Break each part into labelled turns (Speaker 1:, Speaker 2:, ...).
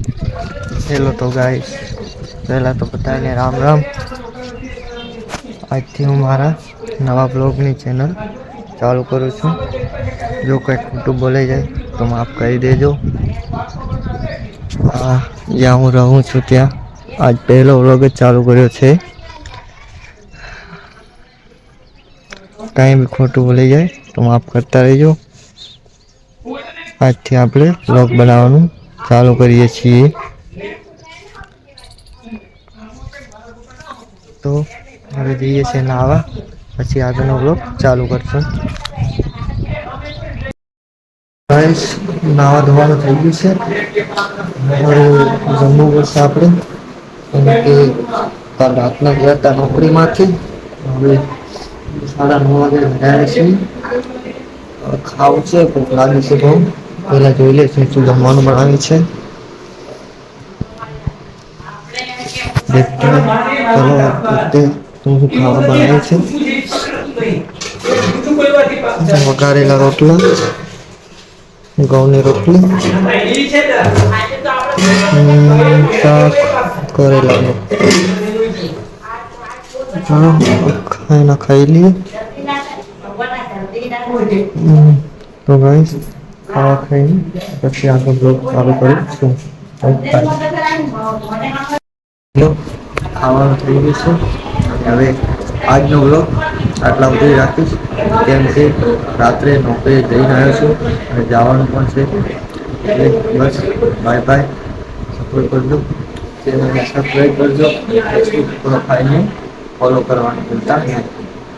Speaker 1: Hello તો guys, પહેલા તો બધાને રામ રામ. આજથી હું મારા નવા બ્લોગની ચેનલ ચાલુ કરું છું. જો કંઈ ખોટું બોલાઈ જાય તો માફ કરી દેજો. જ્યાં હું રહું છું ત્યાં આજ પહેલો વ્લોગ જ ચાલુ કર્યો છે. કાંઈ બી ખોટું બોલાઈ જાય તો માફ કરતા રહેજો. આજથી આપણે વ્લોગ બનાવવાનું ચાલુ કરીએ છીએ. તો હવે જઈએ છે નાહવા, પછી આગળનો વ્લોગ ચાલુ કરશું. ગાઈસ, નાવા ધોવાનું થઈ ગયું છે. હવે જમવું પડશે આપણે, કેમ કે કાલ રાતના ગયા હતા નોકરીમાંથી. હવે 9:30 વાગે આવ્યા છીએ. ખાવું છે, ભૂખ લાગી છે બહુ. પહેલા જોઈ લે શું શું જમવાનું બનાવ્યું છે. ચલો શું ખાવા બનાવ્યું છે. વઘારેલા રોટલા, ઘઉંની રોટલી, શાક, કરેલાનું. ચાલો ખાઈ લઈએ. તો ગાઈસ, ખાવા ખાઈને પછી આગળ બ્લોગ ચાલુ કરીશું. ખાવાનું થઈ ગયું છે. હવે આજનો વ્લોગ આટલા સુધી રાખીશ, કેમ કે રાત્રે નોકરી જઈને આવ્યો છું અને જવાનું પણ છે. એટલે બસ બાય બાય. સપોર્ટ કરજો, ચેનલને સબસ્ક્રાઈબ કરજો, ફેસબુક પ્રોફાઇલને ફોલો કરવાનું ભૂલતા નહીં.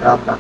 Speaker 1: રામ રામ.